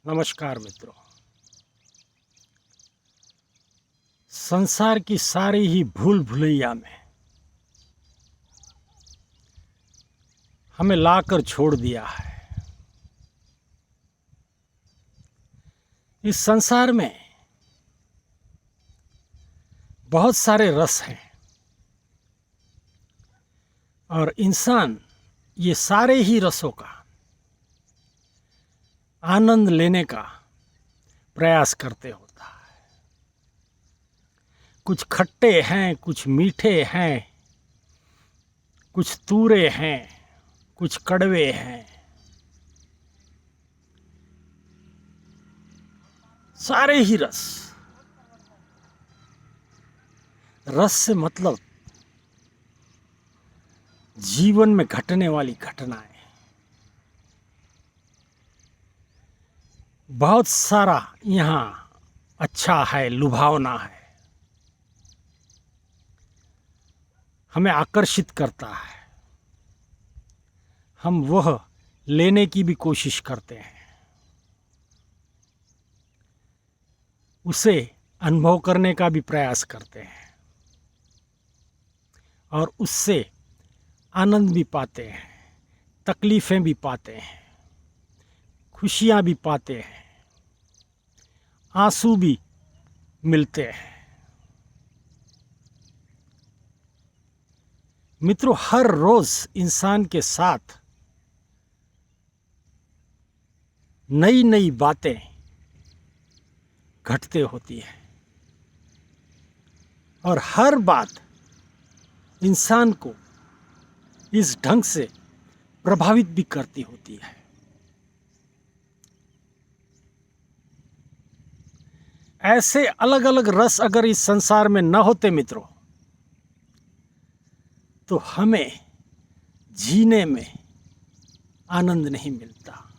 नमस्कार मित्रों। संसार की सारी ही भूल भुलैया में हमें लाकर छोड़ दिया है। इस संसार में बहुत सारे रस हैं और इंसान ये सारे ही रसों का आनंद लेने का प्रयास करते होता है। कुछ खट्टे हैं, कुछ मीठे हैं, कुछ तूरे हैं, कुछ कड़वे हैं। सारे ही रस से मतलब जीवन में घटने वाली घटनाएं। बहुत सारा यहाँ अच्छा है, लुभावना है, हमें आकर्षित करता है। हम वह लेने की भी कोशिश करते हैं, उसे अनुभव करने का भी प्रयास करते हैं और उससे आनंद भी पाते हैं, तकलीफ़ें भी पाते हैं, खुशियाँ भी पाते हैं, आंसू भी मिलते हैं। मित्रों, हर रोज़ इंसान के साथ नई नई बातें घटते होती हैं और हर बात इंसान को इस ढंग से प्रभावित भी करती होती है। ऐसे अलग अलग रस अगर इस संसार में न होते मित्रों, तो हमें जीने में आनंद नहीं मिलता।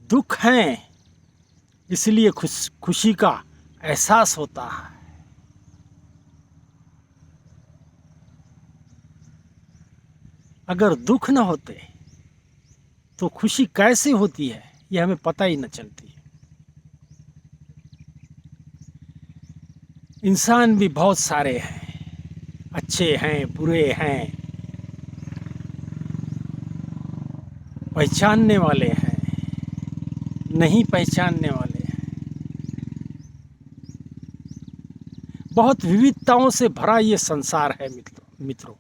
दुख है इसलिए खुशी का एहसास होता है। अगर दुख न होते तो खुशी कैसे होती है यह हमें पता ही न चलती। इंसान भी बहुत सारे हैं, अच्छे हैं, बुरे हैं, पहचानने वाले हैं, नहीं पहचानने वाले हैं। बहुत विविधताओं से भरा ये संसार है मित्रों।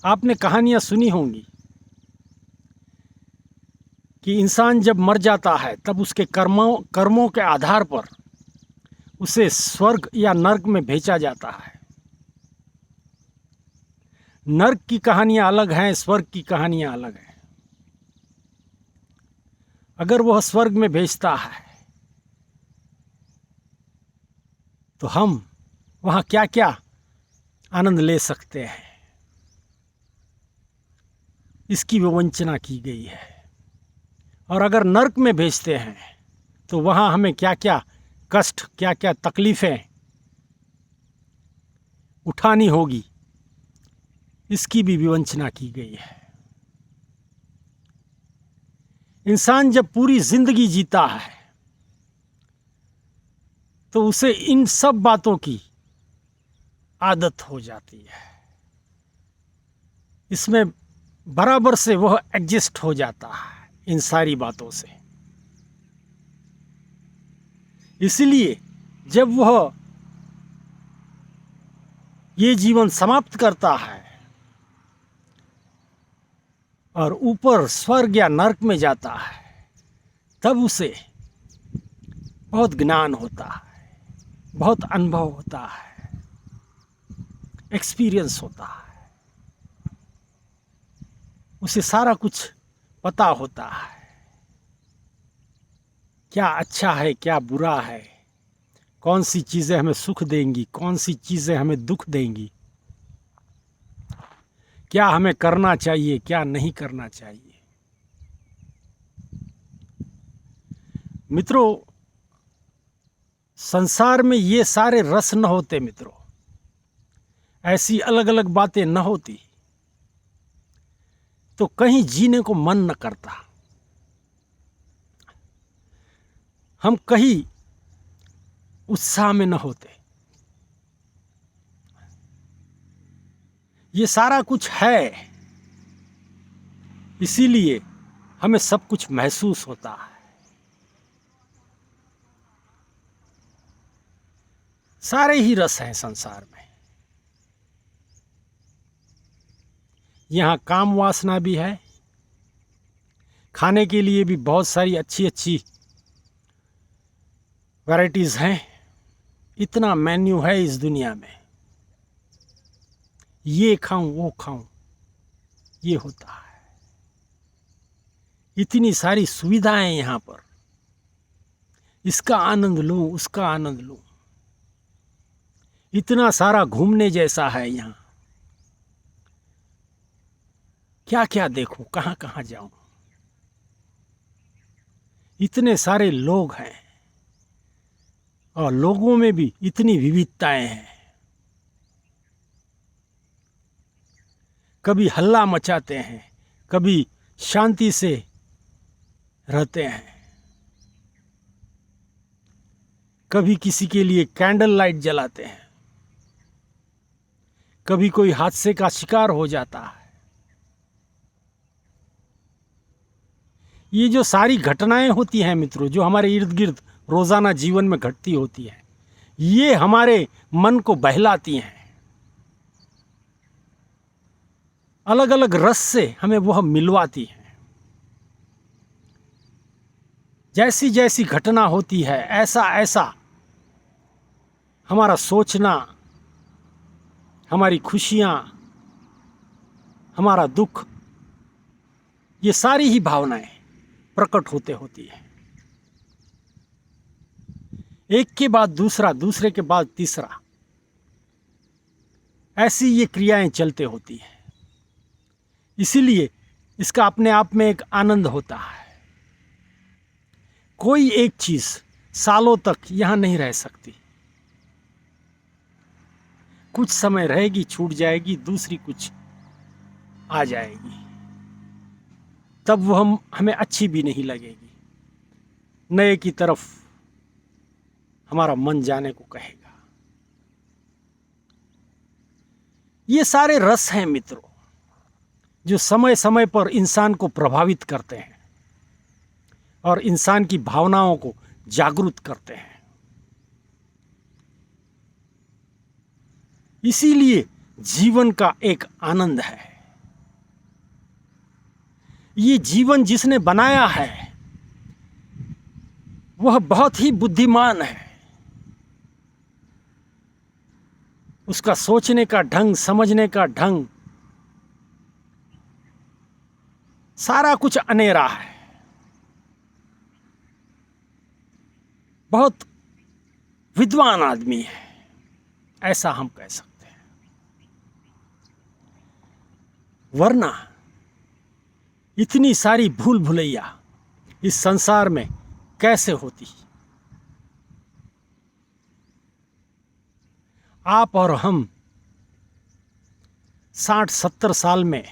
आपने कहानियां सुनी होंगी कि इंसान जब मर जाता है तब उसके कर्मों के आधार पर उसे स्वर्ग या नर्क में भेजा जाता है। नर्क की कहानियां अलग हैं, स्वर्ग की कहानियां अलग हैं। अगर वह स्वर्ग में भेजता है तो हम वहां क्या क्या आनंद ले सकते हैं, इसकी विवंचना की गई है। और अगर नर्क में भेजते हैं तो वहां हमें क्या क्या कष्ट, क्या क्या तकलीफें उठानी होगी, इसकी भी विवंचना की गई है। इंसान जब पूरी जिंदगी जीता है तो उसे इन सब बातों की आदत हो जाती है। इसमें बराबर से वह एडजस्ट हो जाता है इन सारी बातों से। इसलिए जब वह ये जीवन समाप्त करता है और ऊपर स्वर्ग या नर्क में जाता है, तब उसे बहुत ज्ञान होता है, बहुत अनुभव होता है, एक्सपीरियंस होता है। उसे सारा कुछ पता होता है, क्या अच्छा है, क्या बुरा है, कौन सी चीज़ें हमें सुख देंगी, कौन सी चीज़ें हमें दुख देंगी, क्या हमें करना चाहिए, क्या नहीं करना चाहिए। मित्रों, संसार में ये सारे रस न होते मित्रों, ऐसी अलग अलग बातें न होती, तो कहीं जीने को मन न करता, हम कहीं उत्साह में न होते। ये सारा कुछ है, इसीलिए हमें सब कुछ महसूस होता है। सारे ही रस हैं संसार में। यहाँ काम वासना भी है, खाने के लिए भी बहुत सारी अच्छी अच्छी वैराइटीज हैं। इतना मेन्यू है इस दुनिया में, ये खाऊं वो खाऊं, ये होता है। इतनी सारी सुविधाएं यहाँ पर, इसका आनंद लूं उसका आनंद लूं। इतना सारा घूमने जैसा है यहाँ, क्या क्या देखूं, कहां कहां जाऊं। इतने सारे लोग हैं और लोगों में भी इतनी विविधताएं हैं। कभी हल्ला मचाते हैं, कभी शांति से रहते हैं, कभी किसी के लिए कैंडल लाइट जलाते हैं, कभी कोई हादसे का शिकार हो जाता है। ये जो सारी घटनाएं होती हैं मित्रों, जो हमारे इर्द गिर्द रोजाना जीवन में घटती होती है, ये हमारे मन को बहलाती हैं। अलग अलग रस से हमें वह मिलवाती हैं। जैसी जैसी घटना होती है, ऐसा ऐसा हमारा सोचना, हमारी खुशियां, हमारा दुख, ये सारी ही भावनाएं प्रकट होते होती है। एक के बाद दूसरा, दूसरे के बाद तीसरा, ऐसी ये क्रियाएं चलते होती हैं। इसीलिए इसका अपने आप में एक आनंद होता है। कोई एक चीज सालों तक यहां नहीं रह सकती, कुछ समय रहेगी, छूट जाएगी, दूसरी कुछ आ जाएगी, तब वह हमें अच्छी भी नहीं लगेगी। नए की तरफ हमारा मन जाने को कहेगा। ये सारे रस हैं मित्रों, जो समय समय पर इंसान को प्रभावित करते हैं और इंसान की भावनाओं को जागरूक करते हैं। इसीलिए जीवन का एक आनंद है। ये जीवन जिसने बनाया है वह बहुत ही बुद्धिमान है। उसका सोचने का ढंग, समझने का ढंग, सारा कुछ अनेरा है। बहुत विद्वान आदमी है, ऐसा हम कह सकते हैं। वरना इतनी सारी भूल भुलैया इस संसार में कैसे होती। आप और हम 60-70 साल में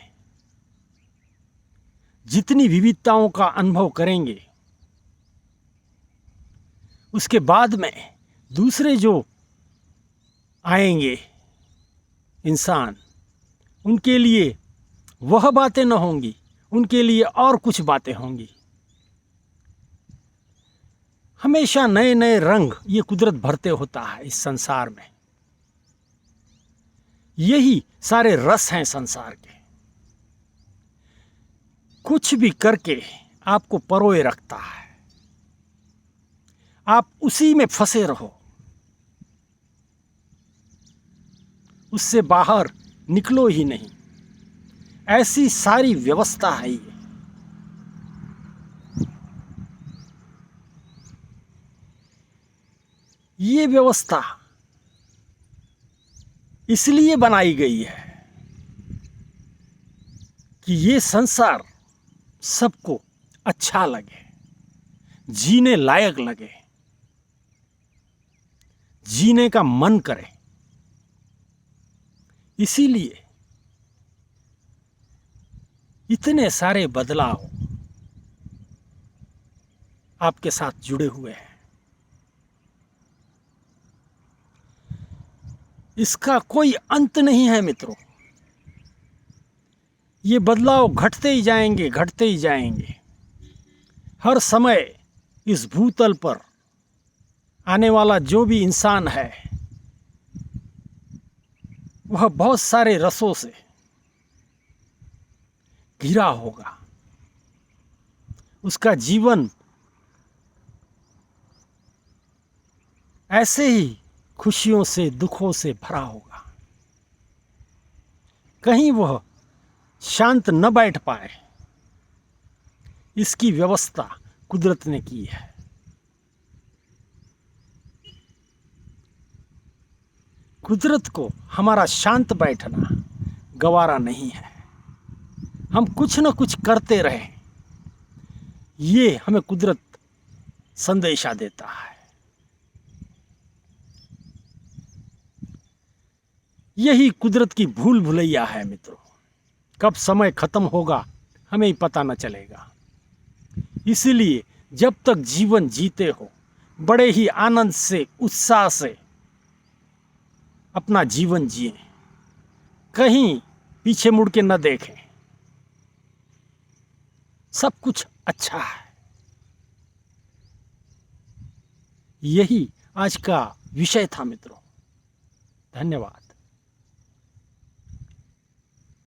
जितनी विविधताओं का अनुभव करेंगे, उसके बाद में दूसरे जो आएंगे इंसान, उनके लिए वह बातें न होंगी, उनके लिए और कुछ बातें होंगी। हमेशा नए नए रंग ये कुदरत भरते होता है इस संसार में। यही सारे रस हैं संसार के। कुछ भी करके आपको परोए रखता है, आप उसी में फंसे रहो, उससे बाहर निकलो ही नहीं। ऐसी सारी व्यवस्था है ये व्यवस्था इसलिए बनाई गई है कि ये संसार सबको अच्छा लगे, जीने लायक लगे, जीने का मन करे। इसीलिए इतने सारे बदलाव आपके साथ जुड़े हुए हैं। इसका कोई अंत नहीं है मित्रों। ये बदलाव घटते ही जाएंगे, घटते ही जाएंगे। हर समय इस भूतल पर आने वाला जो भी इंसान है वह बहुत सारे रसों से घिरा होगा। उसका जीवन ऐसे ही खुशियों से, दुखों से भरा होगा। कहीं वह शांत न बैठ पाए, इसकी व्यवस्था कुदरत ने की है। कुदरत को हमारा शांत बैठना गवारा नहीं है। हम कुछ न कुछ करते रहें, ये हमें कुदरत संदेशा देता है। यही कुदरत की भूल भुलैया है मित्रों। कब समय खत्म होगा हमें ही पता न चलेगा। इसलिए जब तक जीवन जीते हो, बड़े ही आनंद से, उत्साह से अपना जीवन जिए। कहीं पीछे मुड़ के न देखें। सब कुछ अच्छा है। यही आज का विषय था मित्रों। धन्यवाद।